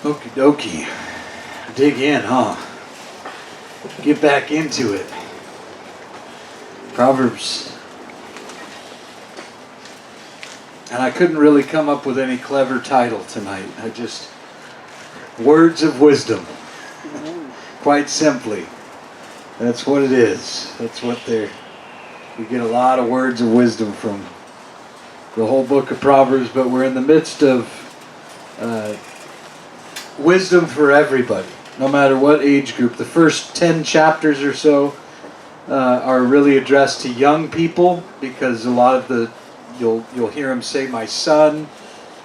Okie dokie. Dig in, huh? Get back into it. Proverbs. And I couldn't really come up with any clever title tonight. Words of wisdom. Quite simply. That's what it is. That's what we get a lot of words of wisdom from the whole book of Proverbs, but we're in the midst of wisdom for everybody, no matter what age group. The first 10 chapters or so are really addressed to young people, because a lot of you'll hear him say, "my son."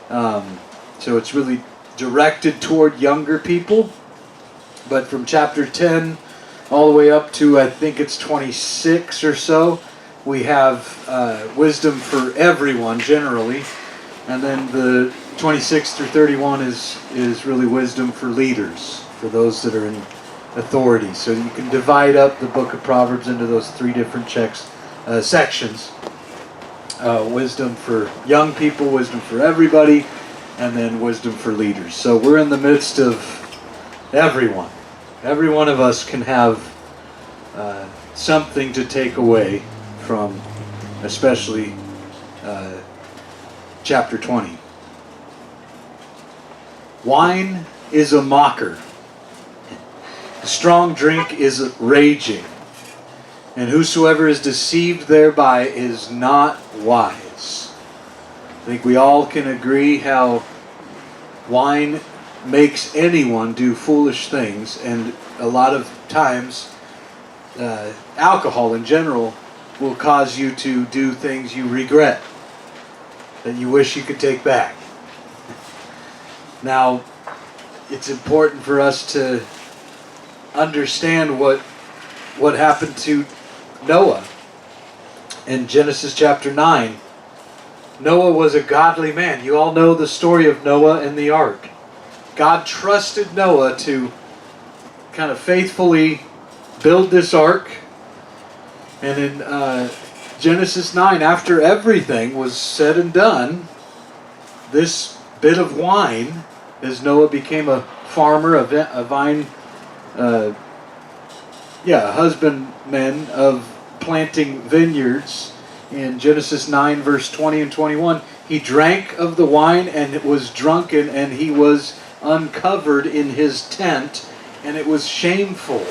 So it's really directed toward younger people. But from chapter 10 all the way up to, I think it's 26 or so, we have wisdom for everyone generally. And then the 26 through 31 is really wisdom for leaders, for those that are in authority. So you can divide up the book of Proverbs into those three different sections. Wisdom for young people, wisdom for everybody, and then wisdom for leaders. So we're in the midst of everyone. Every one of us can have something to take away from, especially chapter 20. Wine is a mocker. Strong drink is raging. And whosoever is deceived thereby is not wise. I think we all can agree how wine makes anyone do foolish things, and a lot of times alcohol in general will cause you to do things you regret, that you wish you could take back. Now, it's important for us to understand what happened to Noah. In Genesis chapter 9, Noah was a godly man. You all know the story of Noah and the ark. God trusted Noah to kind of faithfully build this ark. And in Genesis 9, after everything was said and done, this bit of wine, as Noah became a farmer, a husbandman of planting vineyards, in Genesis 9 verse 20 and 21, he drank of the wine and was drunken, and he was uncovered in his tent, and it was shameful.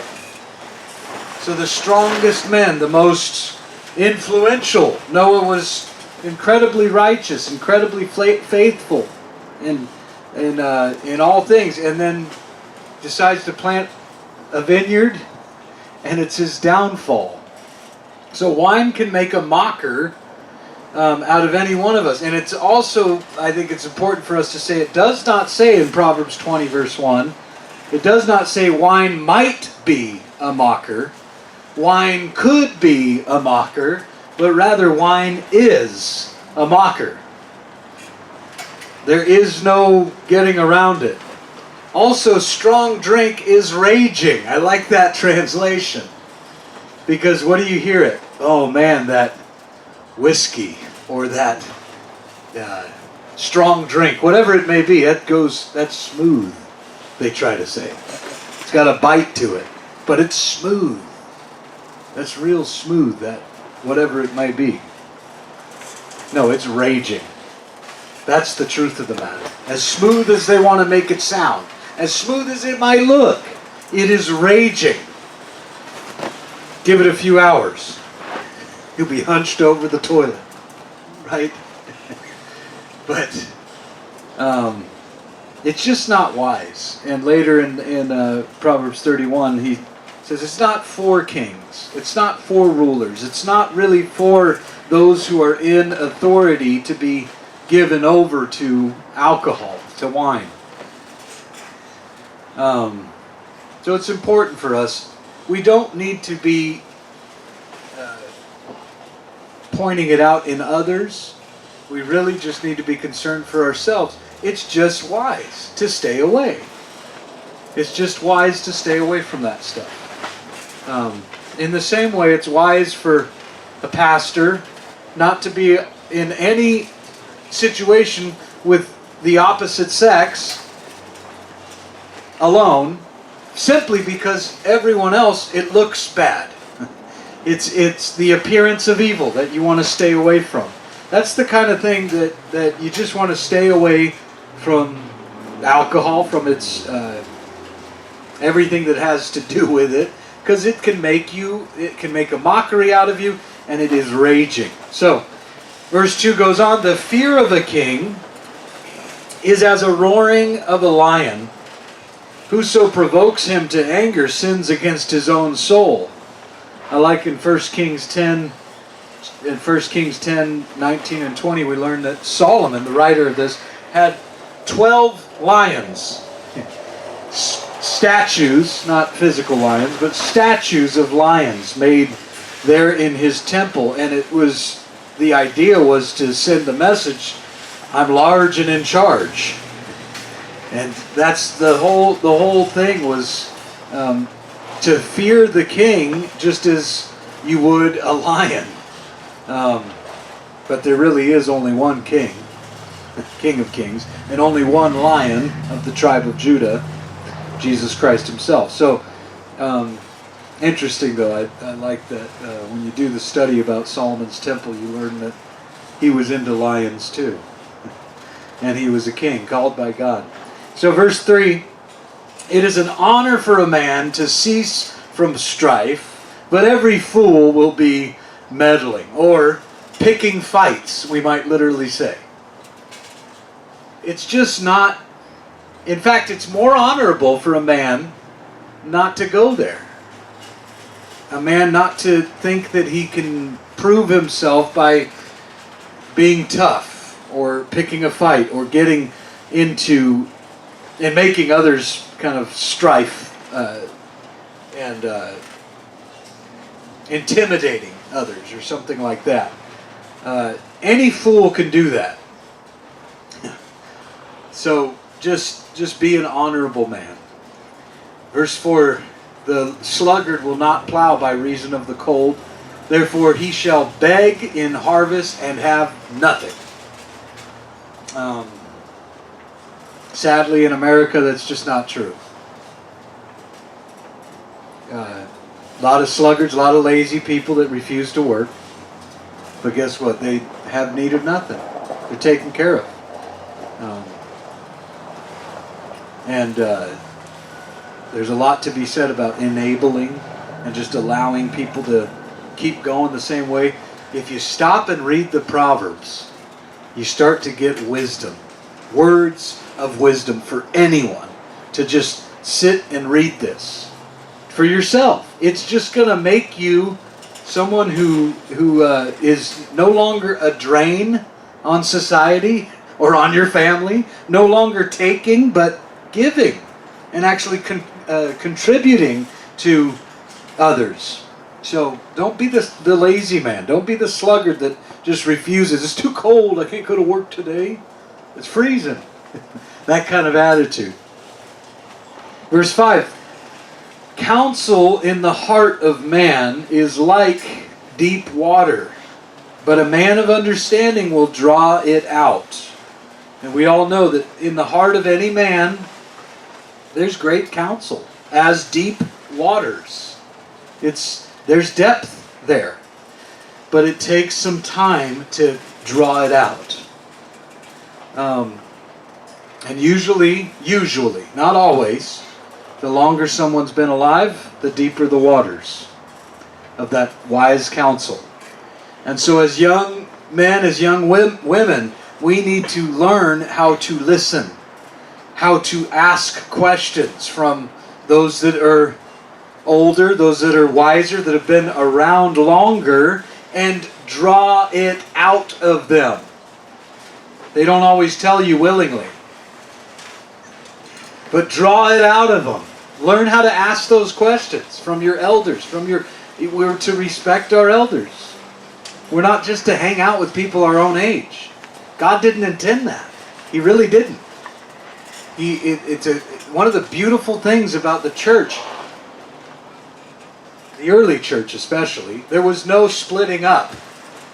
So the strongest men, the most influential, Noah was incredibly righteous, incredibly faithful in all things, and then decides to plant a vineyard, and it's his downfall. So wine can make a mocker out of any one of us. And it's also, I think it's important for us to say, it does not say in Proverbs 20 verse 1, it does not say wine might be a mocker, wine could be a mocker, but rather wine is a mocker. There is no getting around it. Also, strong drink is raging. I like that translation. Because what do you hear it? Oh man, that whiskey or that strong drink, whatever it may be, that's smooth, they try to say. It's got a bite to it, but it's smooth. That's real smooth, that whatever it may be. No, it's raging. That's the truth of the matter. As smooth as they want to make it sound, as smooth as it might look, it is raging. Give it a few hours, you'll be hunched over the toilet, right? But it's just not wise. And later in Proverbs 31, he says it's not for kings, it's not for rulers, it's not really for those who are in authority to be given over to alcohol, to wine. So it's important for us. We don't need to be pointing it out in others. We really just need to be concerned for ourselves. It's just wise to stay away. It's just wise to stay away from that stuff. In the same way, it's wise for a pastor not to be in any situation with the opposite sex alone, simply because everyone else, it looks bad. It's the appearance of evil that you want to stay away from. That's the kind of thing that you just want to stay away from. Alcohol, from its everything that has to do with it, because it can make a mockery out of you, and it is raging. So, verse 2 goes on, the fear of a king is as a roaring of a lion. Whoso provokes him to anger sins against his own soul. I like in 1 Kings 10, 19 and 20, we learn that Solomon, the writer of this, had 12 lions. Statues, not physical lions, but statues of lions made there in his temple. And the idea was to send the message, I'm large and in charge. And that's the whole thing was to fear the king just as you would a lion. But there really is only one king, the King of Kings, and only one lion of the tribe of Judah, Jesus Christ himself. So, interesting though, I like that when you do the study about Solomon's temple, you learn that he was into lions too. And he was a king, called by God. So verse 3, it is an honor for a man to cease from strife, but every fool will be meddling, or picking fights, we might literally say. It's just not, in fact, it's more honorable for a man not to go there. A man not to think that he can prove himself by being tough, or picking a fight, or getting into and making others kind of strife and intimidating others or something like that. Any fool can do that. So just be an honorable man. Verse 4, the sluggard will not plow by reason of the cold, therefore he shall beg in harvest and have nothing. Sadly, in America, that's just not true. A lot of sluggards, a lot of lazy people that refuse to work. But guess what? They have need of nothing. They're taken care of. There's a lot to be said about enabling and just allowing people to keep going the same way. If you stop and read the Proverbs, you start to get wisdom. Words of wisdom for anyone to just sit and read this for yourself. It's just going to make you someone who is no longer a drain on society or on your family, no longer taking but giving and actually contributing to others. So don't be the lazy man. Don't be the sluggard that just refuses. It's too cold. I can't go to work today. It's freezing. That kind of attitude. Verse 5. Counsel in the heart of man is like deep water, but a man of understanding will draw it out. And we all know that in the heart of any man, there's great counsel, as deep waters. There's depth there, but it takes some time to draw it out. And usually, not always, the longer someone's been alive, the deeper the waters of that wise counsel. And so as young men, as young women, we need to learn how to listen, how to ask questions from those that are older, those that are wiser, that have been around longer, and draw it out of them. They don't always tell you willingly, but draw it out of them. Learn how to ask those questions from your elders. We're to respect our elders. We're not just to hang out with people our own age. God didn't intend that. He really didn't. It's one of the beautiful things about the church, the early church especially, there was no splitting up.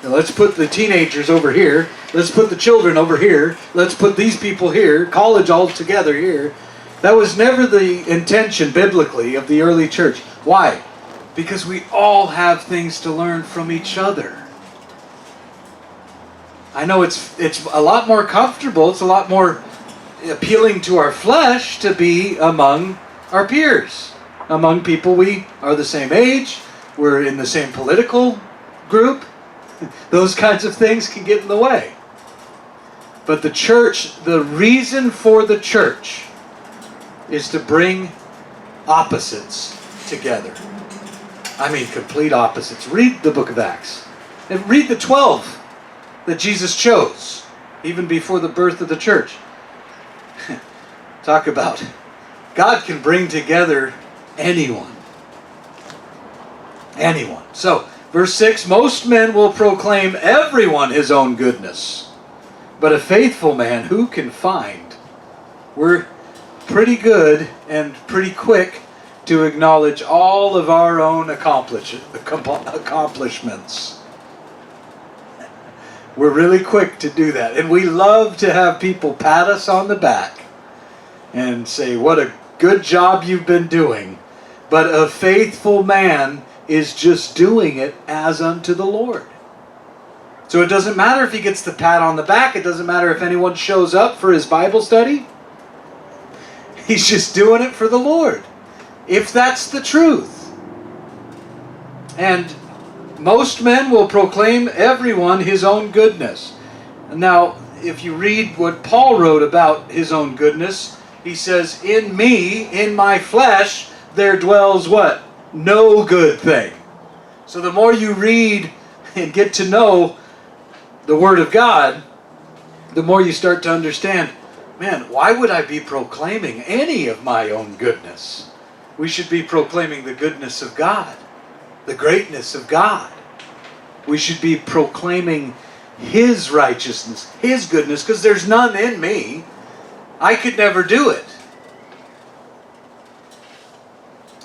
Now, let's put the teenagers over here. Let's put the children over here. Let's put these people here. College all together here. That was never the intention biblically of the early church. Why? Because we all have things to learn from each other. I know it's a lot more comfortable, it's a lot more appealing to our flesh to be among our peers, among people we are the same age, we're in the same political group. Those kinds of things can get in the way. But the church, the reason for the church is to bring opposites together. I mean, complete opposites. Read the book of Acts. And read the 12 that Jesus chose, even before the birth of the church. Talk about God can bring together anyone. Anyone. So, verse 6, most men will proclaim everyone his own goodness, but a faithful man who can find? We're pretty good and pretty quick to acknowledge all of our own accomplishments. We're really quick to do that. And we love to have people pat us on the back and say, what a good job you've been doing. But a faithful man is just doing it as unto the Lord. So it doesn't matter if he gets the pat on the back. It doesn't matter if anyone shows up for his Bible study. He's just doing it for the Lord. If that's the truth. And most men will proclaim everyone his own goodness. Now, if you read what Paul wrote about his own goodness, he says, in me, in my flesh, there dwells what? No good thing. So the more you read and get to know the Word of God, the more you start to understand, man, why would I be proclaiming any of my own goodness? We should be proclaiming the goodness of God, the greatness of God. We should be proclaiming His righteousness, His goodness, because there's none in me. I could never do it.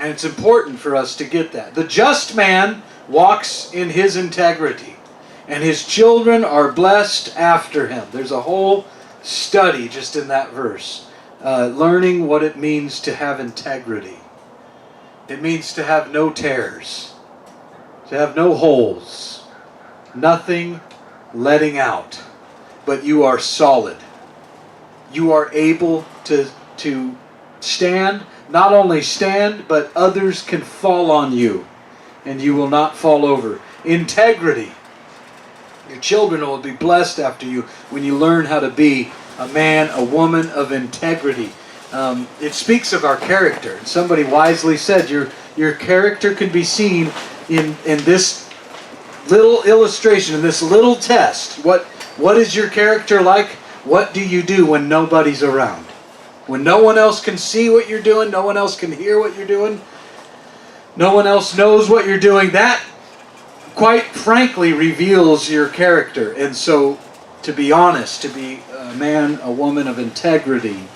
And it's important for us to get that. The just man walks in his integrity, and his children are blessed after him. There's a whole study just in that verse, learning what it means to have integrity. It means to have no tears, to have no holes, nothing letting out, but you are solid. You are able to stand, not only stand, but others can fall on you, and you will not fall over. Integrity. Your children will be blessed after you when you learn how to be a man, a woman of integrity. It speaks of our character. Somebody wisely said, your character can be seen in this little illustration, in this little test. What is your character like? What do you do when nobody's around? When no one else can see what you're doing, no one else can hear what you're doing, no one else knows what you're doing, that quite frankly reveals your character. And so, to be honest, to be a man, a woman of integrity,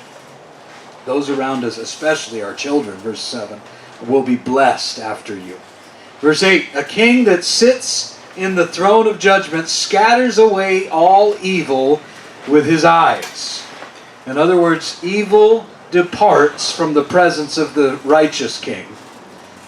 those around us, especially our children, verse 7, will be blessed after you. Verse 8, a king that sits in the throne of judgment scatters away all evil with his eyes. In other words, evil departs from the presence of the righteous king.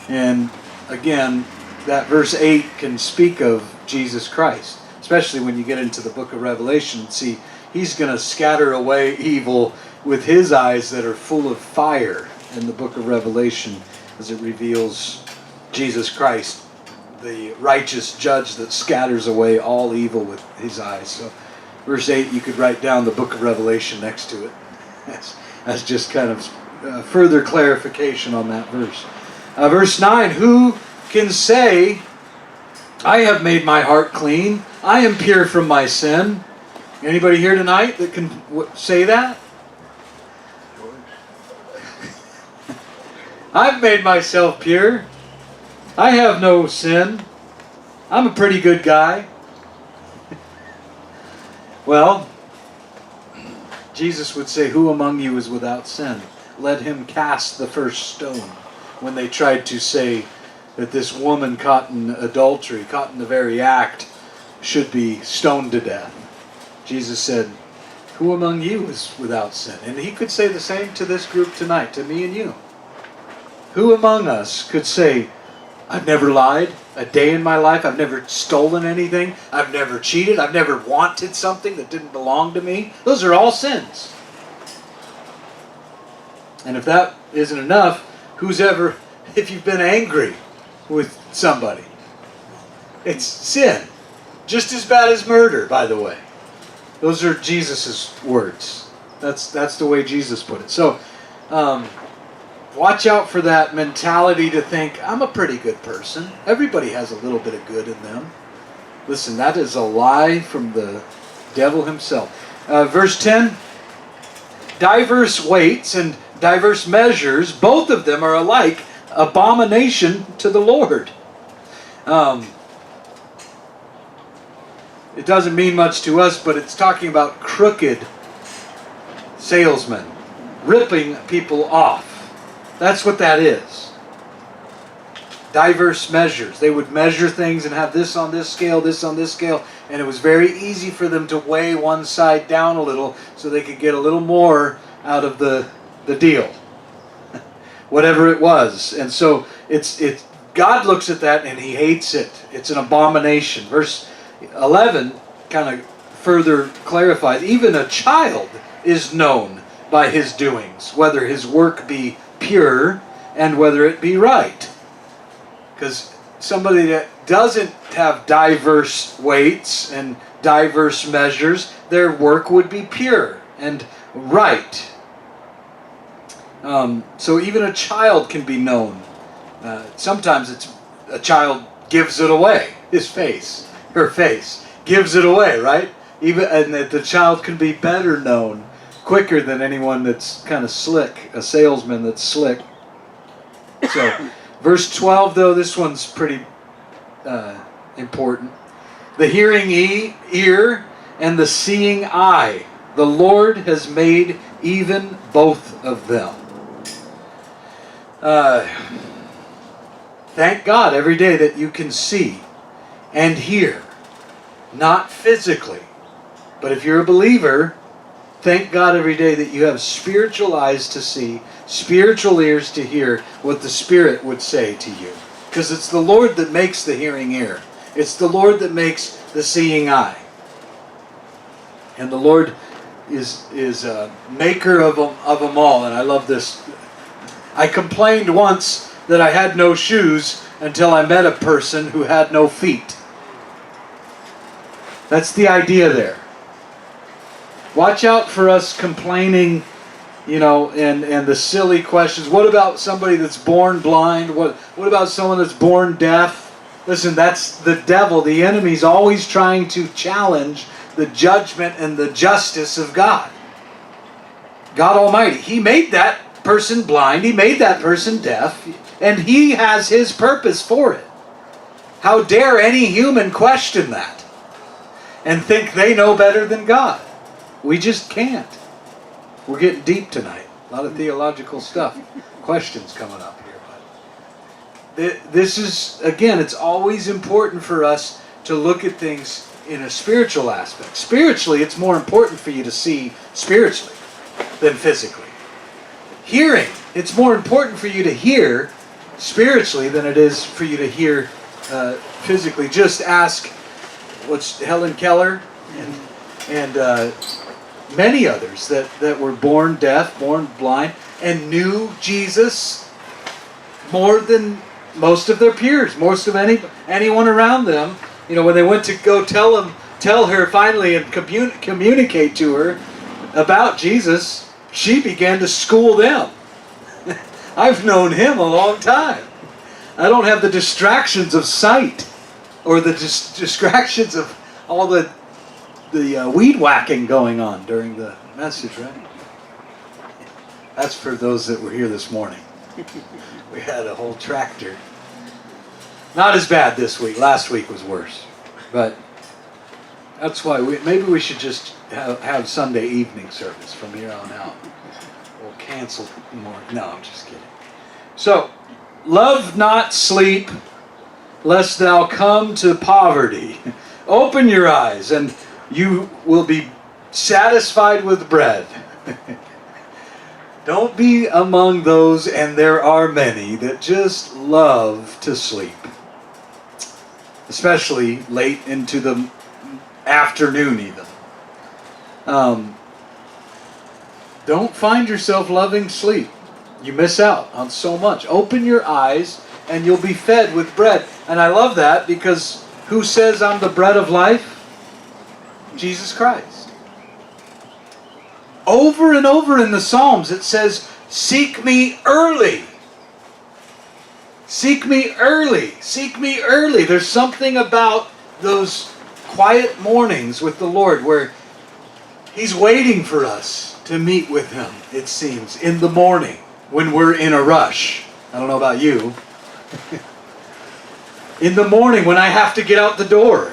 And again, that verse 8 can speak of Jesus Christ, especially when you get into the book of Revelation and see he's going to scatter away evil with his eyes that are full of fire in the book of Revelation as it reveals Jesus Christ, the righteous judge that scatters away all evil with his eyes. So verse 8, you could write down the book of Revelation next to it. That's just kind of further clarification on that verse. Verse 9, who can say, I have made my heart clean, I am pure from my sin? Anybody here tonight that can say that? I've made myself pure. I have no sin. I'm a pretty good guy. Well, Jesus would say, who among you is without sin? Let him cast the first stone. When they tried to say that this woman caught in adultery, caught in the very act, should be stoned to death. Jesus said, Who among you is without sin? And he could say the same to this group tonight, to me and you. Who among us could say, I've never lied a day in my life, I've never stolen anything, I've never cheated, I've never wanted something that didn't belong to me? Those are all sins. And if that isn't enough, if you've been angry with somebody, it's sin. Just as bad as murder, by the way. Those are Jesus' words. That's the way Jesus put it. So, watch out for that mentality to think, I'm a pretty good person. Everybody has a little bit of good in them. Listen, that is a lie from the devil himself. Verse 10, diverse weights and diverse measures, both of them are alike abomination to the Lord. It doesn't mean much to us, but it's talking about crooked salesmen, ripping people off. That's what that is. Diverse measures. They would measure things and have this on this scale, this on this scale, and it was very easy for them to weigh one side down a little so they could get a little more out of the deal. Whatever it was. And so God looks at that and he hates it. It's an abomination. Verse 11 kind of further clarifies, even a child is known by his doings, whether his work be pure and whether it be right. Because somebody that doesn't have diverse weights and diverse measures, their work would be pure and right. So even a child can be known. Sometimes a child gives it away. Her face gives it away, right? And that the child can be better known quicker than anyone that's kind of slick, a salesman that's slick. So, verse 12, though, this one's pretty important. The hearing ear and the seeing eye, the Lord has made even both of them. Thank God every day that you can see and hear. Not physically, but if you're a believer, thank God every day that you have spiritual eyes to see, spiritual ears to hear what the Spirit would say to you. Because it's the Lord that makes the hearing ear. It's the Lord that makes the seeing eye. And the Lord is a maker of them all. And I love this. I complained once that I had no shoes until I met a person who had no feet. That's the idea there. Watch out for us complaining, and the silly questions. What about somebody that's born blind? What about someone that's born deaf? Listen, that's the devil. The enemy's always trying to challenge the judgment and the justice of God. God Almighty. He made that person blind. He made that person deaf. And He has His purpose for it. How dare any human question that and think they know better than God? We just can't. We're getting deep tonight. A lot of theological stuff. Questions coming up here. But this is, again, it's always important for us to look at things in a spiritual aspect. Spiritually, it's more important for you to see spiritually than physically. Hearing, it's more important for you to hear spiritually than it is for you to hear physically. Just ask Helen Keller and many others that were born deaf, born blind, and knew Jesus more than most of their peers, most of anyone around them. When they went to go tell her finally and communicate to her about Jesus, she began to school them. I've known Him a long time. I don't have the distractions of sight or the distractions of all the weed whacking going on during the message, right? That's for those that were here this morning. We had a whole tractor. Not as bad this week. Last week was worse. But that's why maybe we should just have Sunday evening service from here on out. We'll cancel more. No, I'm just kidding. So, love not sleep, lest thou come to poverty. Open your eyes, and you will be satisfied with bread. Don't be among those, and there are many, that just love to sleep. Especially late into the afternoon even. Don't find yourself loving sleep. You miss out on so much. Open your eyes and you'll be fed with bread. And I love that because who says I'm the bread of life? Jesus Christ. Over and over in the Psalms it says, seek me early. Seek me early. Seek me early. There's something about those quiet mornings with the Lord where He's waiting for us to meet with Him, it seems, in the morning when we're in a rush. I don't know about you. In the morning when I have to get out the door.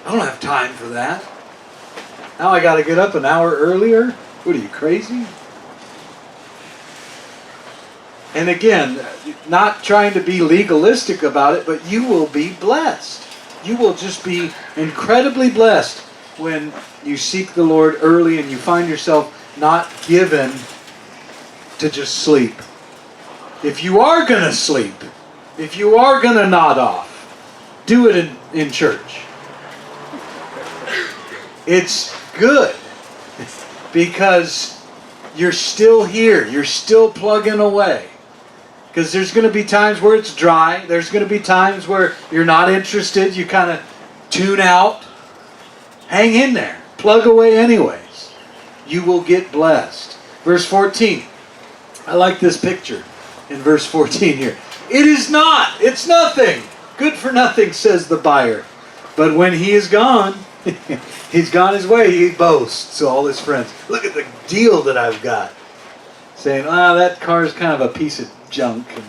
I don't have time for that. Now I got to get up an hour earlier? What are you, crazy? And again, not trying to be legalistic about it, but you will be blessed. You will just be incredibly blessed when you seek the Lord early and you find yourself not given to just sleep. If you are going to sleep, if you are going to nod off, do it in church. It's good because you're still here. You're still plugging away. Because there's going to be times where it's dry. There's going to be times where you're not interested. You kind of tune out. Hang in there. Plug away anyways. You will get blessed. Verse 14. I like this picture in verse 14 here. It is not. It's nothing. Good for nothing, says the buyer. But when he is gone, he's gone his way, he boasts to all his friends. Look at the deal that I've got. Saying, that car's kind of a piece of junk and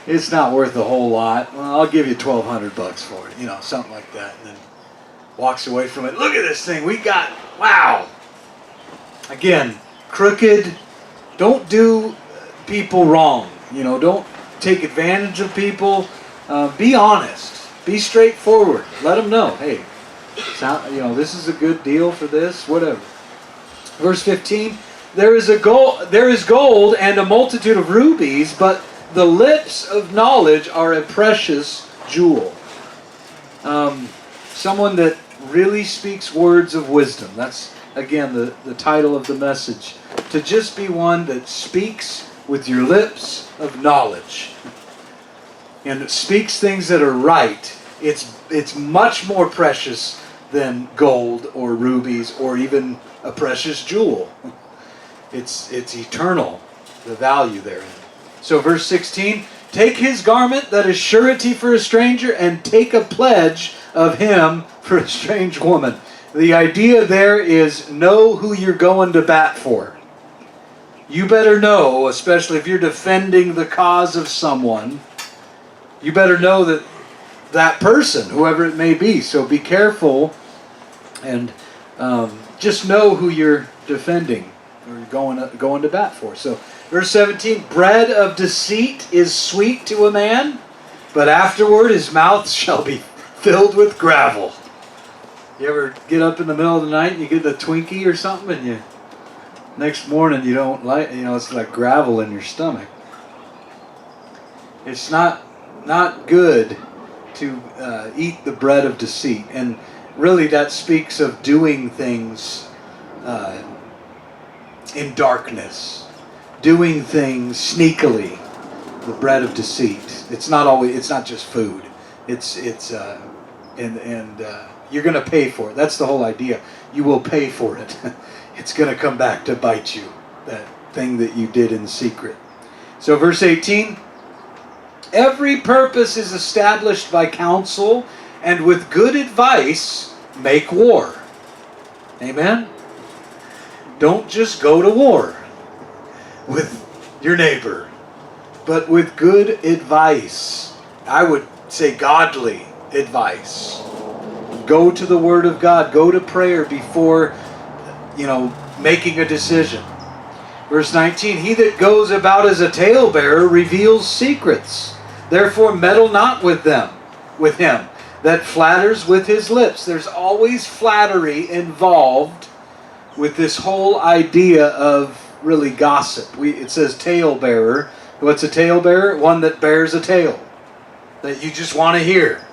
it's not worth a whole lot. Well, I'll give you $1,200 for it. Something like that. And then walks away from it. Look at this thing we got. Wow. Again, crooked. Don't do people wrong. Don't take advantage of people. Be honest. Be straightforward. Let them know, hey, this is a good deal for this, whatever. Verse 15, there is gold and a multitude of rubies, but the lips of knowledge are a precious jewel. Someone that really speaks words of wisdom. That's, again, the title of the message. To just be one that speaks with your lips of knowledge. And speaks things that are right. It's much more precious than gold or rubies or even a precious jewel. It's eternal, the value therein. So verse 16, take his garment that is surety for a stranger and take a pledge of him for a strange woman. The idea there is know who you're going to bat for. You better know, especially if you're defending the cause of someone, you better know that person, whoever it may be. So be careful and just know who you're defending or going to bat for. So verse 17, bread of deceit is sweet to a man, but afterward his mouth shall be filled with gravel. You ever get up in the middle of the night and you get a Twinkie or something and next morning you don't like, it's like gravel in your stomach. It's not good to eat the bread of deceit. And really that speaks of doing things in darkness. Doing things sneakily. The bread of deceit. It's not just food. It's you're going to pay for it. That's the whole idea. You will pay for it. It's going to come back to bite you. That thing that you did in secret. So verse 18. Every purpose is established by counsel, and with good advice make war. Amen? Don't just go to war with your neighbor, but with good advice. I would say godly advice. Go to the Word of God. Go to prayer before, making a decision. Verse 19, he that goes about as a talebearer reveals secrets. Therefore meddle not with him. that flatters with his lips. There's always flattery involved with this whole idea of really gossip. It says talebearer. What's a talebearer? One that bears a tale that you just want to hear.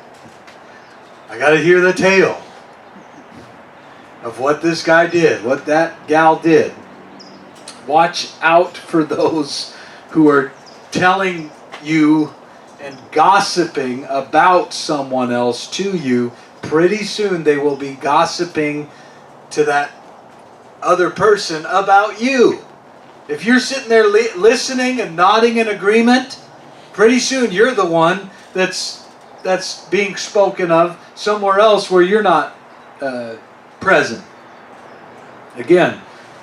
I got to hear the tale of what this guy did, what that gal did. Watch out for those who are telling you and gossiping about someone else to you. Pretty soon they will be gossiping to that other person about you. If you're sitting there listening and nodding in agreement, pretty soon you're the one that's being spoken of somewhere else where you're not present. Again,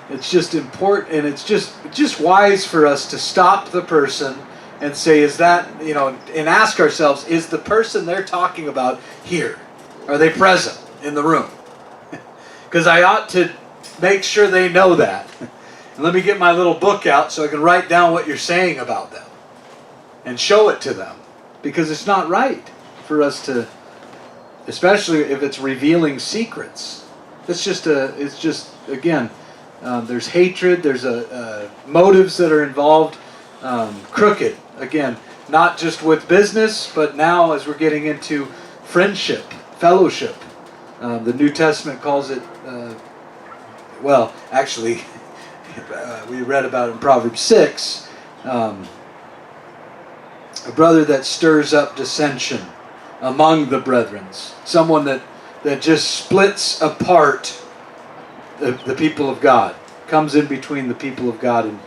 it's just important, and it's just wise for us to stop the person and say, is that, and ask ourselves, is the person they're talking about here? Are they present in the room? Because I ought to make sure they know that. And let me get my little book out so I can write down what you're saying about them and show it to them. Because it's not right for us to, especially if it's revealing secrets. Again, there's hatred, there's motives that are involved, crooked. Again, not just with business, but now as we're getting into friendship, fellowship. The New Testament calls it, we read about it in Proverbs 6, a brother that stirs up dissension among the brethren. Someone that just splits apart the people of God, comes in between the people of God, and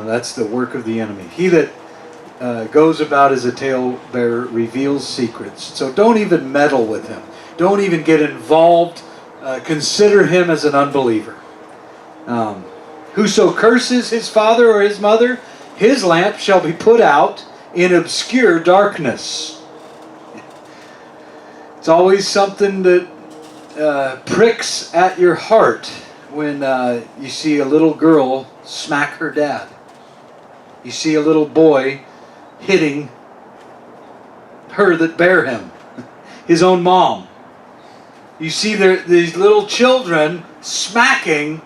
that's the work of the enemy. He that goes about as a talebearer reveals secrets. So don't even meddle with him. Don't even get involved. Consider him as an unbeliever. Whoso curses his father or his mother, his lamp shall be put out in obscure darkness. It's always something that pricks at your heart when you see a little girl smack her dad. You see a little boy hitting her that bare him, his own mom. You see these little children smacking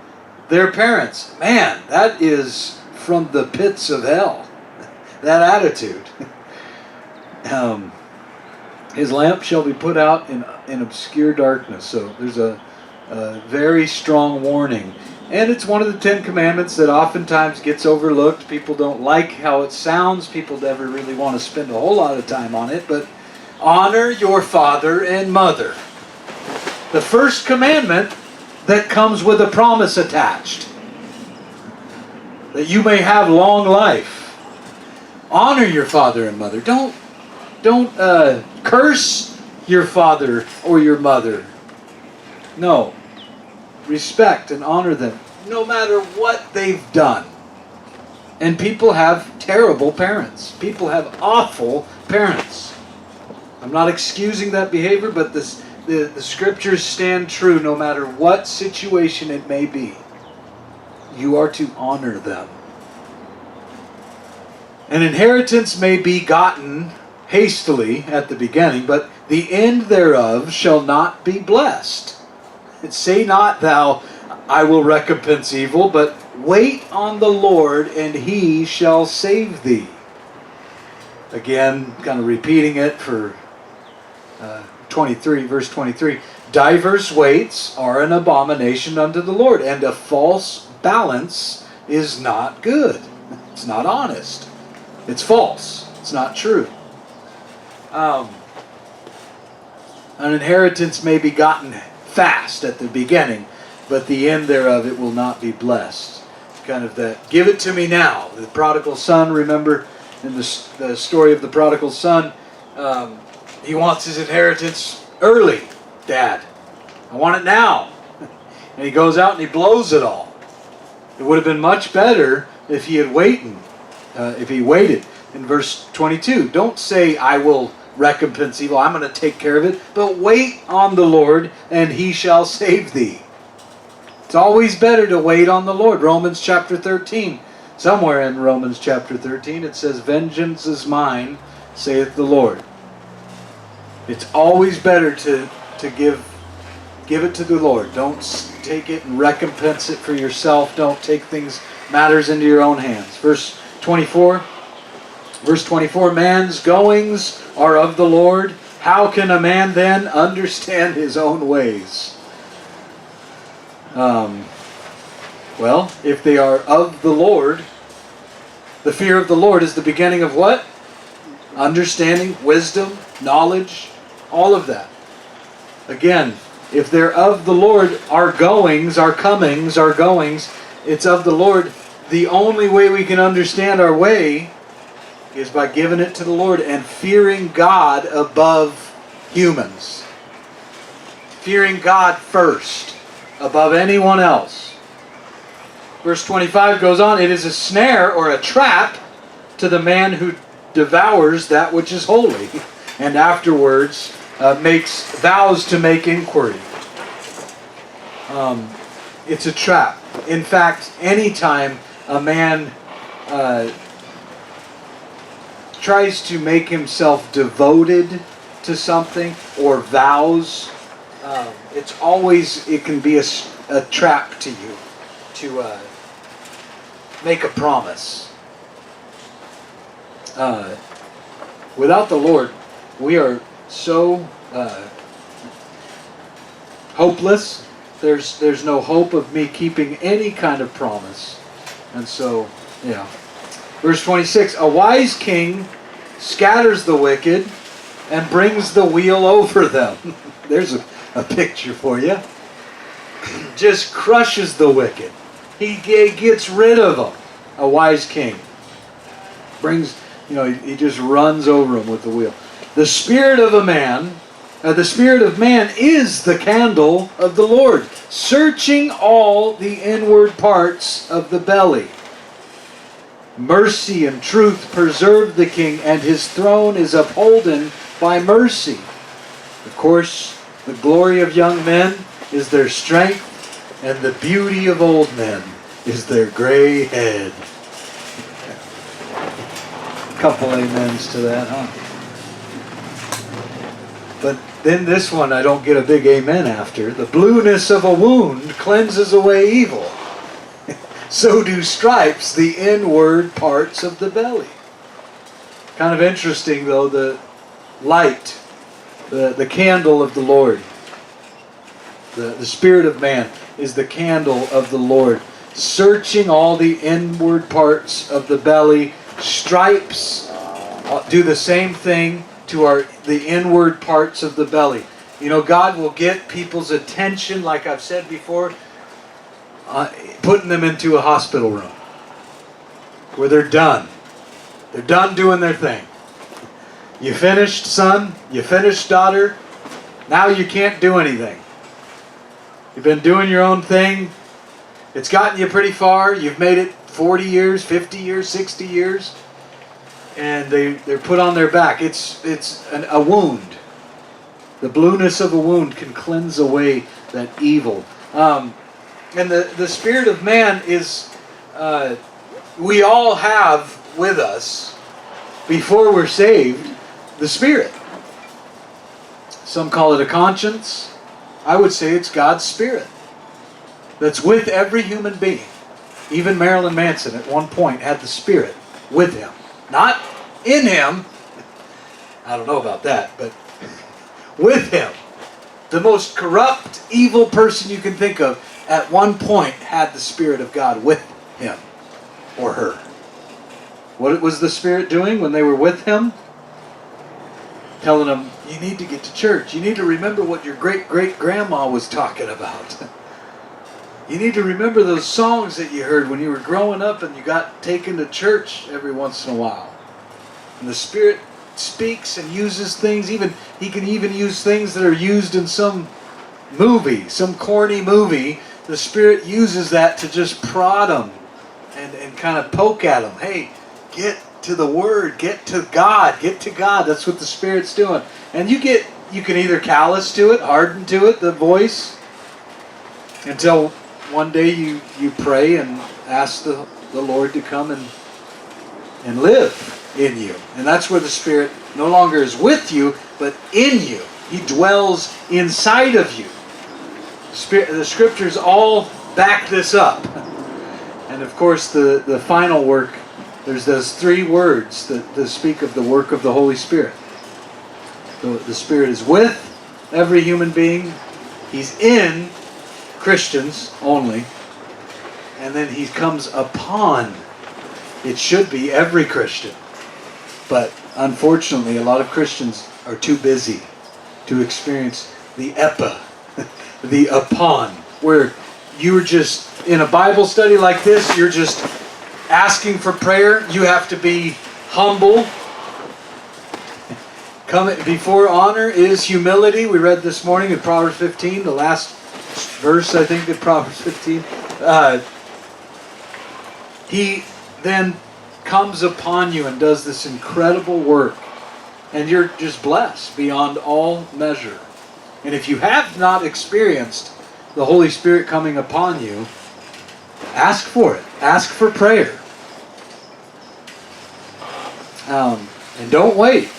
their parents. Man, that is from the pits of hell, that attitude. His lamp shall be put out in obscure darkness. So there's a very strong warning. And it's one of the 10 Commandments that oftentimes gets overlooked. People don't like how it sounds. People never really want to spend a whole lot of time on it. But honor your father and mother. The first commandment that comes with a promise attached, that you may have long life. Honor your father and mother. Don't curse your father or your mother. No. Respect and honor them, no matter what they've done. And people have terrible parents. People have awful parents. I'm not excusing that behavior, but the scriptures stand true no matter what situation it may be. You are to honor them. An inheritance may be gotten hastily at the beginning, but the end thereof shall not be blessed. And say not thou, I will recompense evil, but wait on the Lord, and he shall save thee. Again, kind of repeating it for 23, verse 23. Diverse weights are an abomination unto the Lord, and a false balance is not good. It's not honest. It's false. It's not true. An inheritance may be gotten fast at the beginning, but the end thereof it will not be blessed. Kind of that, give it to me now. The prodigal son, remember in the story of the prodigal son, he wants his inheritance early. Dad, I want it now. And he goes out and he blows it all. It would have been much better if he had waited. In verse 22, don't say, I will recompense evil, I'm going to take care of it, but wait on the Lord, and he shall save thee. It's always better to wait on the Lord. Romans chapter 13, somewhere in Romans chapter 13, it says, vengeance is mine, saith the Lord. It's always better to give it to the Lord. Don't take it and recompense it for yourself. Don't take matters into your own hands. Verse 24, man's goings are of the Lord. How can a man then understand his own ways? Well, if they are of the Lord, the fear of the Lord is the beginning of what? Understanding, wisdom, knowledge, all of that. Again, if they're of the Lord, our goings, our comings, our goings, it's of the Lord. The only way we can understand our way is by giving it to the Lord and fearing God above humans. Fearing God first, above anyone else. Verse 25 goes on, it is a snare or a trap to the man who devours that which is holy, and afterwards makes vows to make inquiry. It's a trap. In fact, anytime a man tries to make himself devoted to something or vows, it can be a trap to you to make a promise. Without the Lord, we are so hopeless. There's no hope of me keeping any kind of promise. And so, yeah. Verse 26, a wise king scatters the wicked and brings the wheel over them. There's a picture for you. Just crushes the wicked. He gets rid of them. A wise king brings, he just runs over them with the wheel. The spirit of man is the candle of the Lord, searching all the inward parts of the belly. Mercy and truth preserve the king, and his throne is upholden by mercy. Of course, the glory of young men is their strength, and the beauty of old men is their gray head. Couple amens to that, huh? But then this one I don't get a big amen after. The blueness of a wound cleanses away evil. So do stripes the inward parts of the belly. Kind of interesting though, the light, the candle of the Lord. The spirit of man is the candle of the Lord, searching all the inward parts of the belly. Stripes do the same thing to the inward parts of the belly. God will get people's attention, like I've said before, putting them into a hospital room where they're done. They're done doing their thing. You finished, son. You finished, daughter. Now you can't do anything. You've been doing your own thing. It's gotten you pretty far. You've made it 40 years, 50 years, 60 years. And they're put on their back. It's a wound. The blueness of a wound can cleanse away that evil. And the spirit of man is, we all have with us, before we're saved, the spirit. Some call it a conscience. I would say it's God's spirit that's with every human being. Even Marilyn Manson at one point had the spirit with him. Not in him. I don't know about that, but with him. The most corrupt, evil person you can think of at one point had the Spirit of God with him or her. What was the Spirit doing when they were with him? Telling them, you need to get to church. You need to remember what your great-great-grandma was talking about. You need to remember those songs that you heard when you were growing up and you got taken to church every once in a while. And the Spirit speaks and uses things. He can even use things that are used in some movie, some corny movie. The Spirit uses that to just prod them and kind of poke at them. Hey, get to the Word, get to God, get to God. That's what the Spirit's doing. And you can either callous to it, harden to it, the voice, until one day you pray and ask the Lord to come and live. in you. And that's where the Spirit no longer is with you, but in you. He dwells inside of you. The Scriptures all back this up. And of course, the final work, there's those three words that speak of the work of the Holy Spirit. The Spirit is with every human being. He's in Christians only. And then He comes upon, it should be every Christian. But unfortunately, a lot of Christians are too busy to experience the epa, the upon, where you're just, in a Bible study like this, you're just asking for prayer. You have to be humble. Come before honor is humility. We read this morning in Proverbs 15, the last verse, I think, in Proverbs 15. He then comes upon you and does this incredible work. And you're just blessed beyond all measure. And if you have not experienced the Holy Spirit coming upon you, ask for it. Ask for prayer. And don't wait.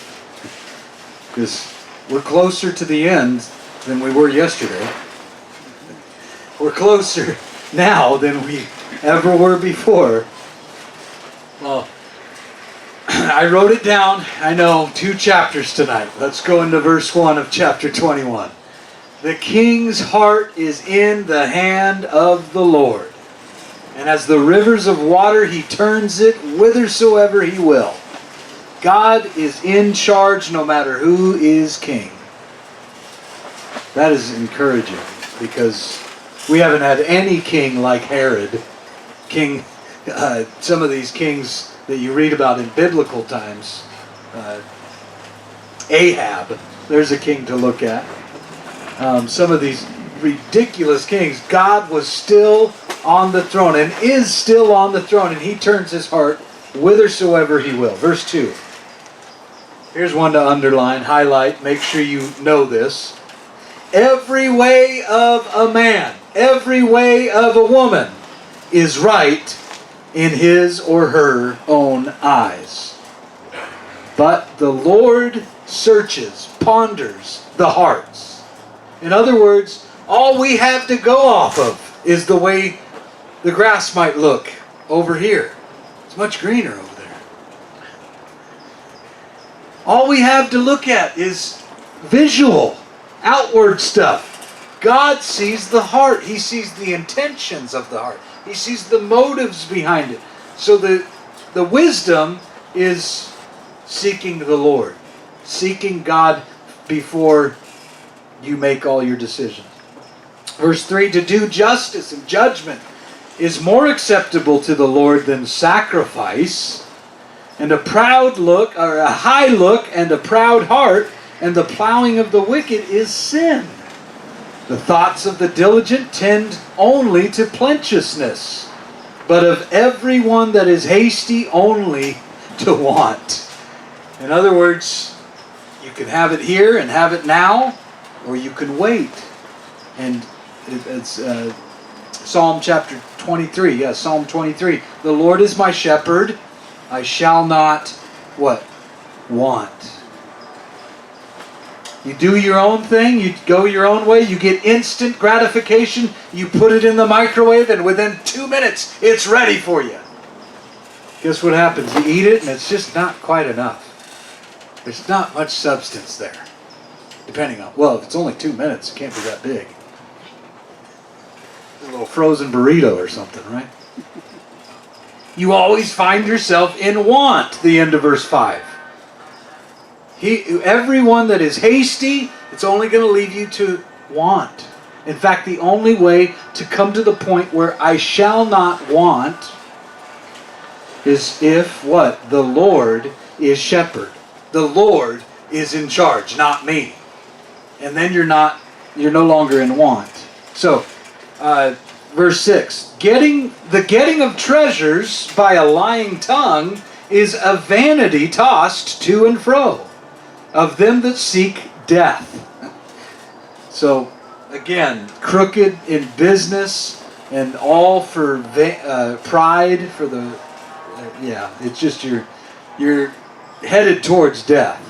Because we're closer to the end than we were yesterday. We're closer now than we ever were before. Well, I wrote it down. I know 2 chapters tonight. Let's go into verse 1 of chapter 21. The king's heart is in the hand of the Lord. And as the rivers of water, He turns it whithersoever He will. God is in charge no matter who is king. That is encouraging because we haven't had any king like Herod. Some of these kings that you read about in biblical times. Ahab, there's a king to look at. Some of these ridiculous kings, God was still on the throne and is still on the throne, and He turns His heart whithersoever He will. Verse 2. Here's one to underline, highlight, make sure you know this. Every way of a man, every way of a woman is right in his or her own eyes. But the Lord searches, ponders the hearts. In other words, all we have to go off of is the way the grass might look over here. It's much greener over there. All we have to look at is visual, outward stuff. God sees the heart. He sees the intentions of the heart. He sees the motives behind it. So the wisdom is seeking the Lord. Seeking God before you make all your decisions. Verse 3, to do justice and judgment is more acceptable to the Lord than sacrifice, and a proud look, or a high look, and a proud heart, and the plowing of the wicked is sin. The thoughts of the diligent tend only to plenteousness, but of everyone that is hasty only to want. In other words, you can have it here and have it now, or you can wait. And it's Psalm chapter 23. Yes, Psalm 23. The Lord is my shepherd. I shall not, what? Want. You do your own thing, you go your own way, you get instant gratification, you put it in the microwave, and within 2 minutes, it's ready for you. Guess what happens? You eat it, and it's just not quite enough. There's not much substance there. Depending on, well, if it's only 2 minutes, it can't be that big. A little frozen burrito or something, right? You always find yourself in want, the end of verse 5. Everyone that is hasty, it's only going to lead you to want. In fact, the only way to come to the point where I shall not want is if, what? The Lord is shepherd. The Lord is in charge, not me. And then you're no longer in want. So, verse 6, the getting of treasures by a lying tongue is a vanity tossed to and fro of them that seek death. So, again, crooked in business and all for pride, for the, it's just you're headed towards death.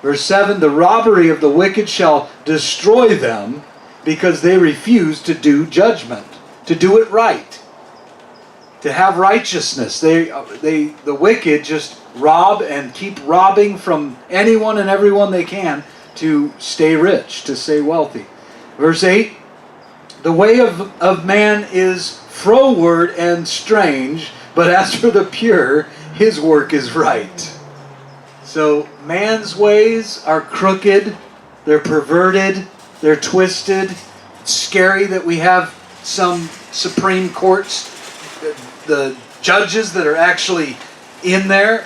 Verse 7, the robbery of the wicked shall destroy them because they refuse to do judgment, to do it right, to have righteousness. The wicked just rob and keep robbing from anyone and everyone they can to stay rich, to stay wealthy. Verse 8, the way of man is froward and strange, but as for the pure, his work is right. So man's ways are crooked, they're perverted, they're twisted. It's scary that we have some Supreme Courts, the judges that are actually in there,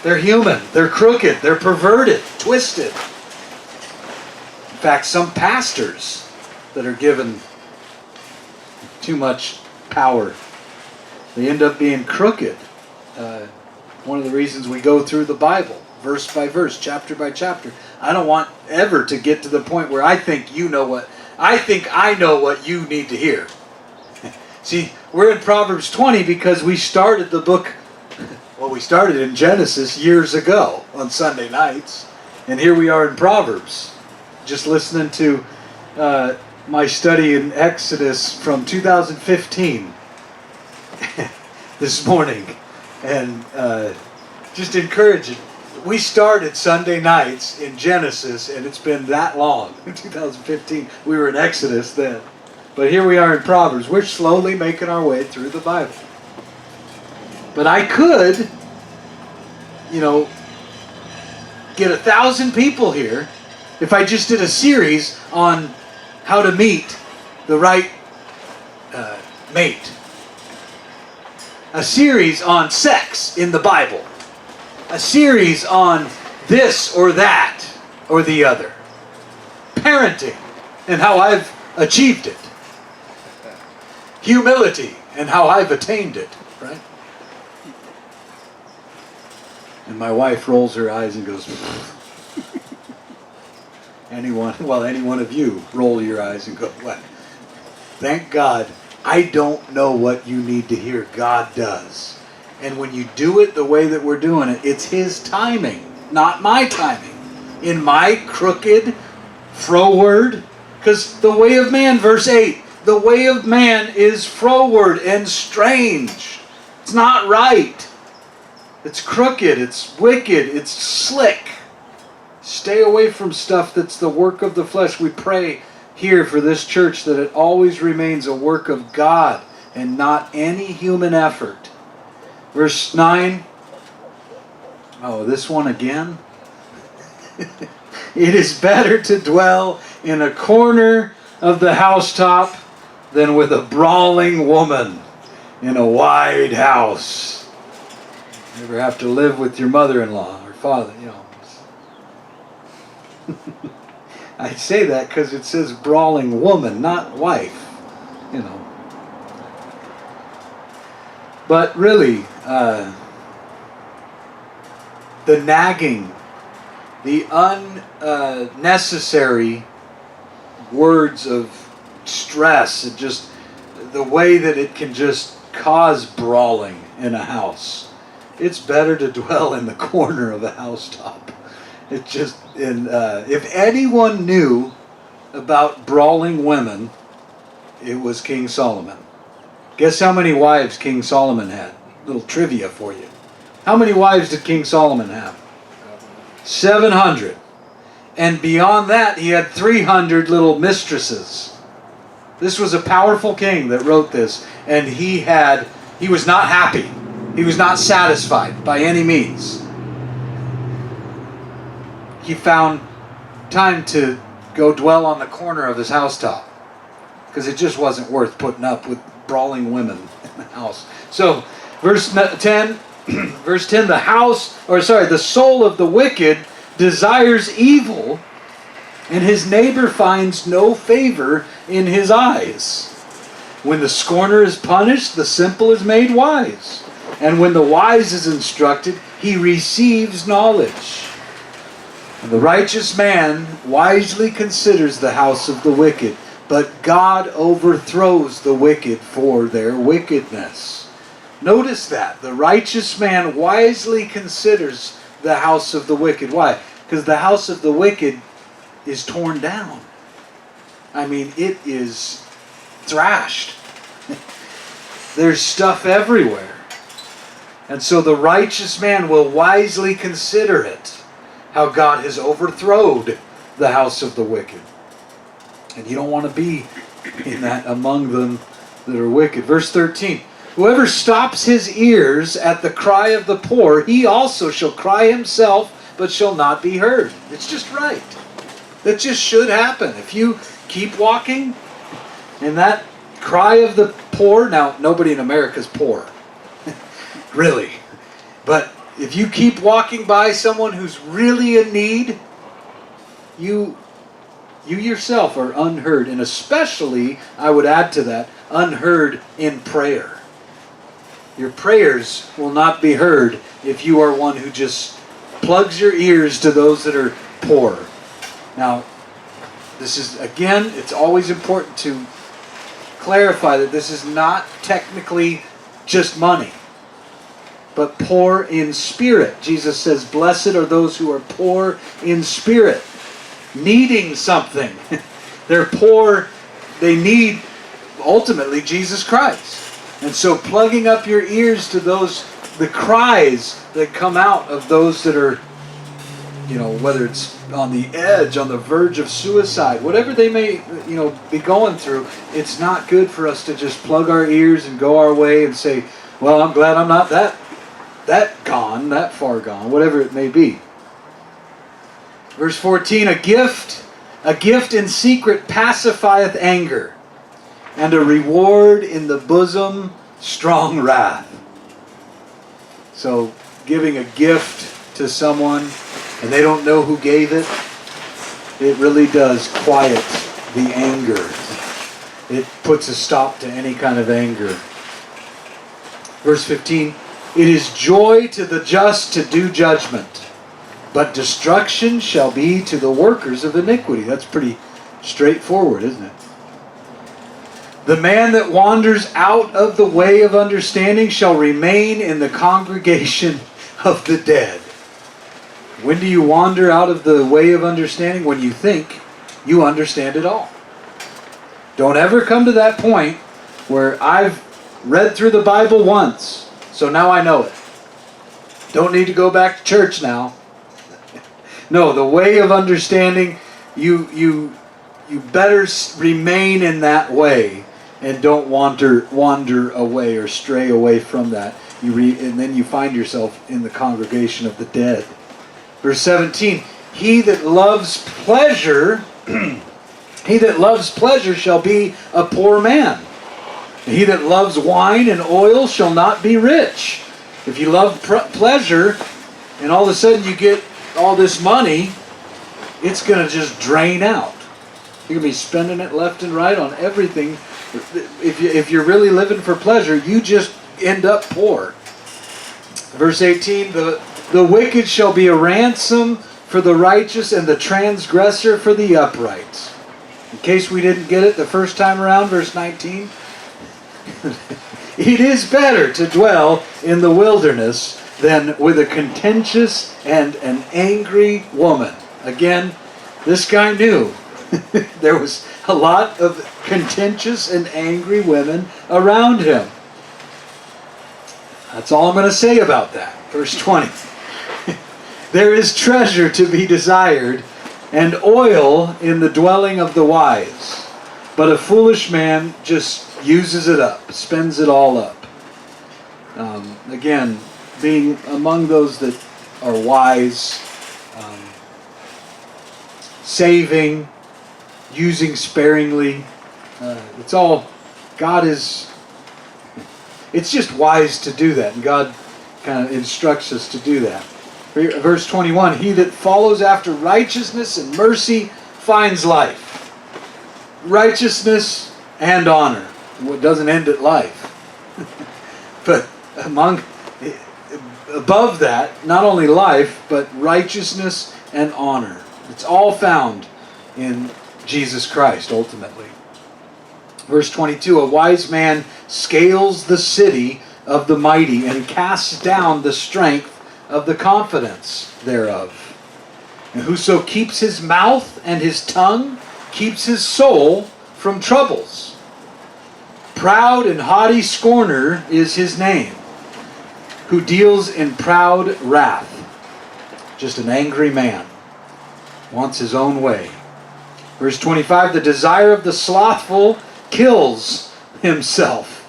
they're human, they're crooked, they're perverted, twisted. In fact, some pastors that are given too much power, they end up being crooked. One of the reasons we go through the Bible, verse by verse, chapter by chapter. I don't want ever to get to the point where I think I know what you need to hear. See, we're in Proverbs 20 because we started the book, we started in Genesis years ago on Sunday nights. And here we are in Proverbs, just listening to my study in Exodus from 2015 this morning. And just encouraging. We started Sunday nights in Genesis, and it's been that long. In 2015, we were in Exodus then. But here we are in Proverbs. We're slowly making our way through the Bible. But I could, get 1,000 people here if I just did a series on how to meet the right mate. A series on sex in the Bible. A series on this or that or the other. Parenting and how I've achieved it. Humility and how I've attained it, right? And my wife rolls her eyes and goes, any one of you roll your eyes and go, what? Thank God I don't know what you need to hear. God does. And when you do it the way that we're doing it, it's His timing, not my timing. In my crooked, froward, because the way of man, verse 8, the way of man is froward and strange. It's not right. It's crooked, it's wicked, it's slick. Stay away from stuff that's the work of the flesh. We pray here for this church that it always remains a work of God and not any human effort. Verse 9. Oh, this one again. It is better to dwell in a corner of the housetop than with a brawling woman in a wide house. You ever have to live with your mother-in-law or father, I say that because it says brawling woman, not wife, But really, the nagging, the unnecessary words of stress, and just the way that it can just cause brawling in a house. It's better to dwell in the corner of a housetop. It just, if anyone knew about brawling women, it was King Solomon. Guess how many wives King Solomon had? Little trivia for you. How many wives did King Solomon have? 700. And beyond that, he had 300 little mistresses. This was a powerful king that wrote this, and he was not happy. He was not satisfied by any means. He found time to go dwell on the corner of his housetop because it just wasn't worth putting up with brawling women in the house. So, verse 10, the soul of the wicked desires evil, and his neighbor finds no favor in his eyes. When the scorner is punished, the simple is made wise. And when the wise is instructed, he receives knowledge. And the righteous man wisely considers the house of the wicked, but God overthrows the wicked for their wickedness. Notice that. The righteous man wisely considers the house of the wicked. Why? Because the house of the wicked is torn down. I mean, it is thrashed. There's stuff everywhere. And so the righteous man will wisely consider it, how God has overthrown the house of the wicked. And you don't want to be in that among them that are wicked. Verse 13. Whoever stops his ears at the cry of the poor, he also shall cry himself, but shall not be heard. It's just right. That just should happen. If you keep walking, and that cry of the poor, now nobody in America is poor. Really. But if you keep walking by someone who's really in need, you yourself are unheard. And especially, I would add to that, unheard in prayer. Your prayers will not be heard if you are one who just plugs your ears to those that are poor. Now, this is, again, it's always important to clarify that this is not technically just money, but poor in spirit. Jesus says, blessed are those who are poor in spirit, needing something. They're poor, they need, ultimately, Jesus Christ. And so plugging up your ears to those, the cries that come out of those that are, whether it's on the edge, on the verge of suicide, whatever they may, be going through, it's not good for us to just plug our ears and go our way and say, well, I'm glad I'm not that far gone, whatever it may be. Verse 14, a gift in secret pacifieth anger, and a reward in the bosom strong wrath. So giving a gift to someone and they don't know who gave it, it really does quiet the anger. It puts a stop to any kind of anger. Verse 15, it is joy to the just to do judgment, but destruction shall be to the workers of iniquity. That's pretty straightforward, isn't it? The man that wanders out of the way of understanding shall remain in the congregation of the dead. When do you wander out of the way of understanding? When you think you understand it all. Don't ever come to that point where I've read through the Bible once, so now I know it. Don't need to go back to church now. No, the way of understanding, you better remain in that way and don't wander away or stray away from that. And then you find yourself in the congregation of the dead. Verse 17, he that loves pleasure shall be a poor man. He that loves wine and oil shall not be rich. If you love pleasure and all of a sudden you get all this money, it's going to just drain out. You're going to be spending it left and right on everything. If you're really living for pleasure, you just end up poor. Verse 18, the wicked shall be a ransom for the righteous and the transgressor for the upright. In case we didn't get it the first time around, verse 19. It is better to dwell in the wilderness than with a contentious and an angry woman. Again, this guy knew there was a lot of contentious and angry women around him. That's all I'm going to say about that. Verse 20. There is treasure to be desired, and oil in the dwelling of the wise. But a foolish man just uses it up, spends it all up. Again, being among those that are wise, saving, using sparingly. It's all, it's just wise to do that. And God kind of instructs us to do that. Verse 21, he that follows after righteousness and mercy finds life. Righteousness and honor. It doesn't end at life. But above that, not only life, but righteousness and honor. It's all found in Jesus Christ, ultimately. Verse 22, a wise man scales the city of the mighty and casts down the strength of the confidence thereof. And whoso keeps his mouth and his tongue keeps his soul from troubles. Proud and haughty scorner is his name, who deals in proud wrath. Just an angry man, wants his own way. Verse 25, the desire of the slothful kills himself,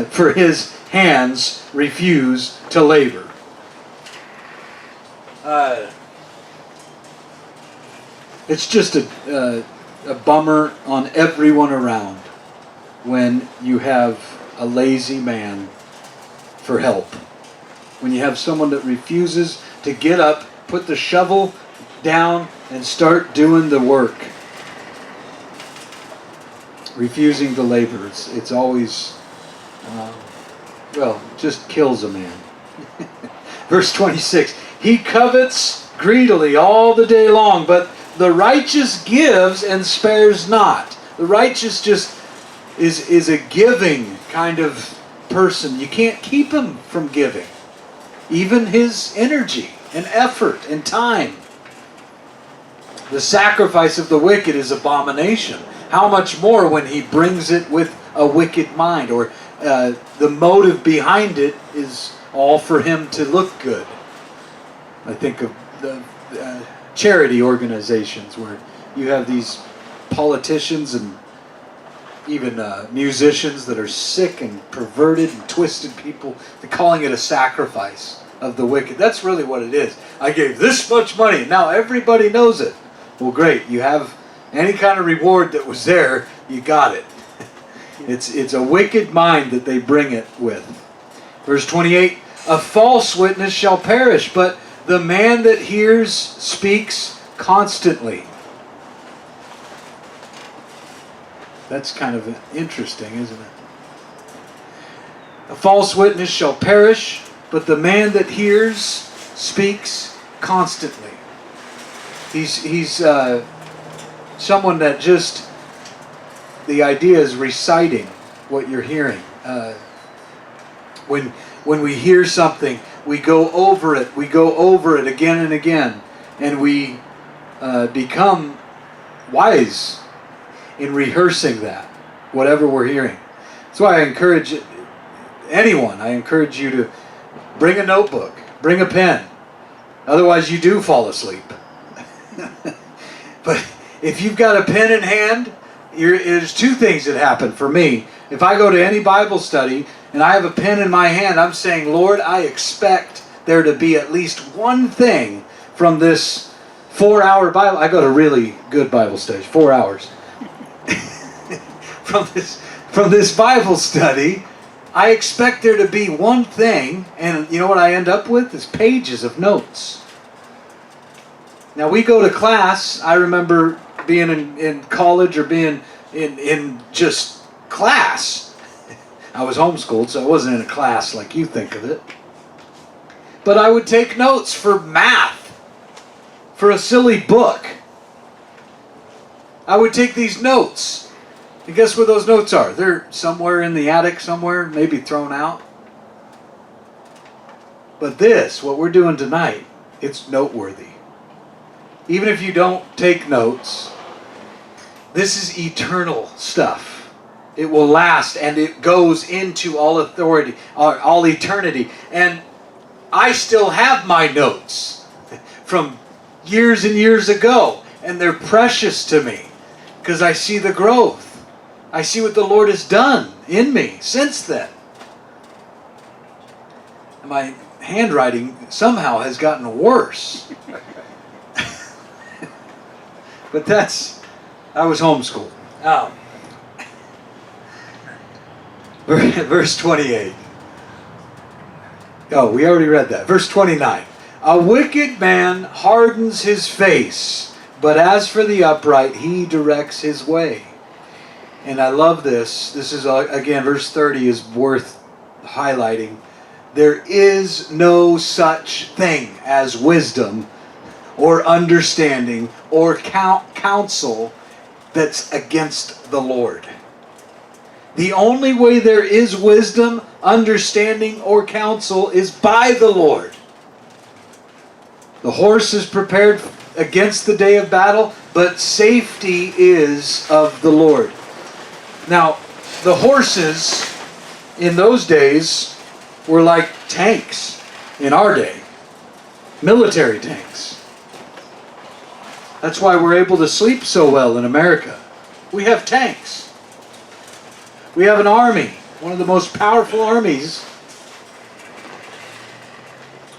for his hands refuse to labor. It's just a bummer on everyone around when you have a lazy man for help. When you have someone that refuses to get up, put the shovel down, and start doing the work. Refusing to labor. It's always, just kills a man. Verse 26, he covets greedily all the day long, but the righteous gives and spares not. The righteous just is a giving kind of person. You can't keep him from giving. Even his energy and effort and time. The sacrifice of the wicked is abomination. How much more when he brings it with a wicked mind, or the motive behind it is all for him to look good. I think of the charity organizations where you have these politicians and even musicians that are sick and perverted and twisted people. They're calling it a sacrifice of the wicked. That's really what it is. I gave this much money and now everybody knows it. Well, great. You have any kind of reward that was there, you got it. It's a wicked mind that they bring it with. Verse 28, a false witness shall perish, but the man that hears speaks constantly. That's kind of interesting, isn't it? A false witness shall perish, but the man that hears speaks constantly. He's someone that just, the idea is reciting what you're hearing. When we hear something, we go over it. We go over it again and again, and we become wise in rehearsing that, whatever we're hearing. That's why I encourage anyone. I encourage you to bring a notebook, bring a pen. Otherwise, you do fall asleep. But if you've got a pen in hand, there's two things that happen for me. If I go to any Bible study and I have a pen in my hand, I'm saying, Lord, I expect there to be at least one thing from this 4-hour Bible. I go to really good Bible studies, 4 hours. From this Bible study, I expect there to be one thing, and you know what I end up with? Is pages of notes. Now we go to class. I remember being in college or being in just class. I was homeschooled, so I wasn't in a class like you think of it. But I would take notes for math, for a silly book. I would take these notes. And guess where those notes are? They're somewhere in the attic somewhere, maybe thrown out. But this, what we're doing tonight, it's noteworthy. Even if you don't take notes, this is eternal stuff. It will last, and it goes into all authority, all eternity. And I still have my notes from years and years ago, and they're precious to me because I see the growth. I see what the Lord has done in me since then. My handwriting somehow has gotten worse. But I was homeschooled. Verse 28. Oh, we already read that. Verse 29. A wicked man hardens his face, but as for the upright, he directs his way. And I love this. This is, again, verse 30 is worth highlighting. There is no such thing as wisdom or understanding or counsel that's against the Lord. The only way there is wisdom, understanding, or counsel is by the Lord. The horse is prepared against the day of battle, but safety is of the Lord. Now, the horses in those days were like tanks in our day. Military tanks. That's why we're able to sleep so well in America. We have tanks. We have an army, one of the most powerful armies.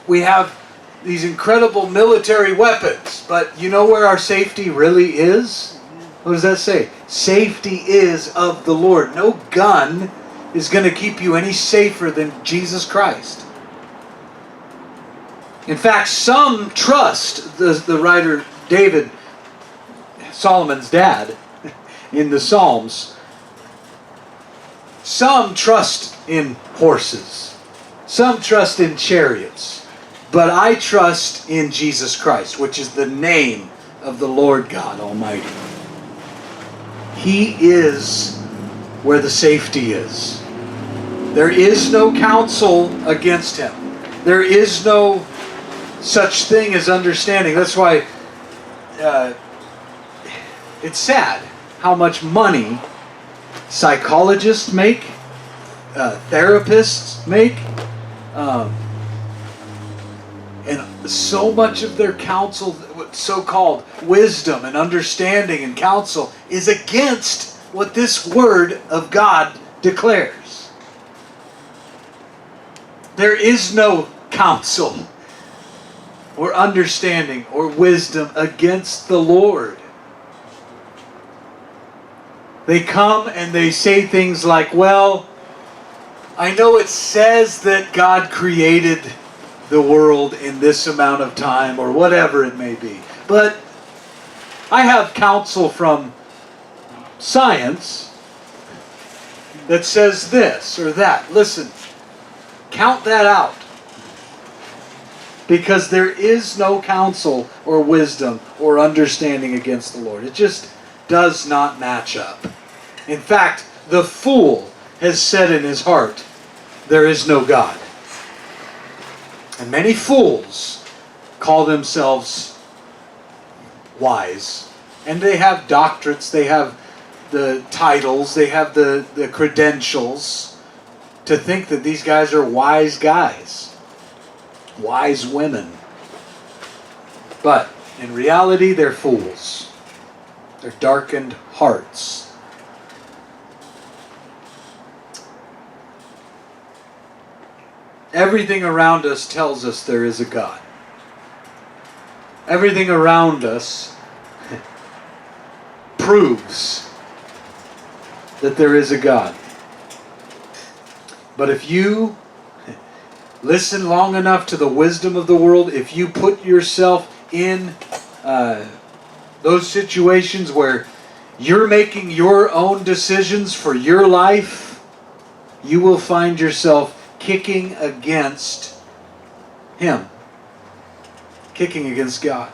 We have these incredible military weapons, but you know where our safety really is? What does that say? Safety is of the Lord. No gun is going to keep you any safer than Jesus Christ. In fact, some trust, the writer David, Solomon's dad, in the Psalms, some trust in horses. Some trust in chariots. But I trust in Jesus Christ, which is the name of the Lord God Almighty. He is where the safety is. There is no counsel against him. There is no such thing as understanding. That's why it's sad how much money psychologists make, therapists make, and so much of their counsel, so-called wisdom and understanding and counsel, is against what this Word of God declares. There is no counsel or understanding or wisdom against the Lord. They come and they say things like, well, I know it says that God created the world in this amount of time, or whatever it may be, but I have counsel from science that says this or that. Listen, count that out. Because there is no counsel or wisdom or understanding against the Lord. It just does not match up. In fact, the fool has said in his heart, there is no God. And many fools call themselves wise. And they have doctorates, they have the titles, they have the credentials to think that these guys are wise guys, wise women. But in reality, they're fools. They're darkened hearts. Everything around us tells us there is a God. Everything around us proves that there is a God. But if you listen long enough to the wisdom of the world, if you put yourself in those situations where you're making your own decisions for your life, you will find yourself kicking against Him. Kicking against God.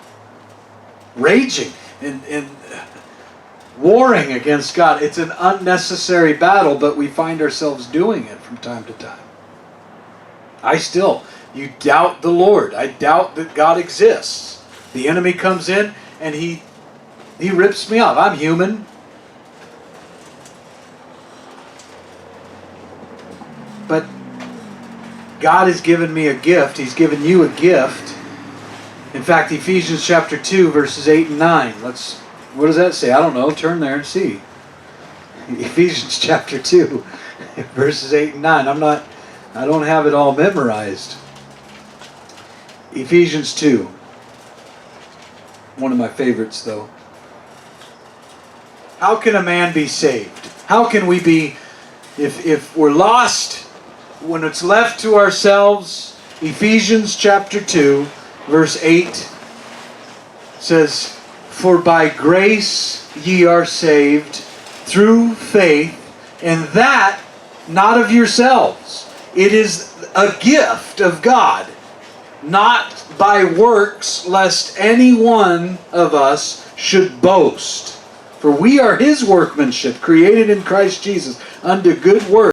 Raging and warring against God. It's an unnecessary battle, but we find ourselves doing it from time to time. You doubt the Lord. I doubt that God exists. The enemy comes in and he rips me off. I'm human. But God has given me a gift. He's given you a gift. In fact, Ephesians chapter 2, verses 8 and 9. What does that say? I don't know. Turn there and see. Ephesians chapter 2, verses 8 and 9. I don't have it all memorized. Ephesians 2. One of my favorites, though. How can a man be saved? How can we be, if we're lost, when it's left to ourselves? Ephesians chapter 2, verse 8 says, for by grace ye are saved through faith, and that not of yourselves. It is a gift of God, not by works, lest any one of us should boast. For we are His workmanship, created in Christ Jesus, unto good works,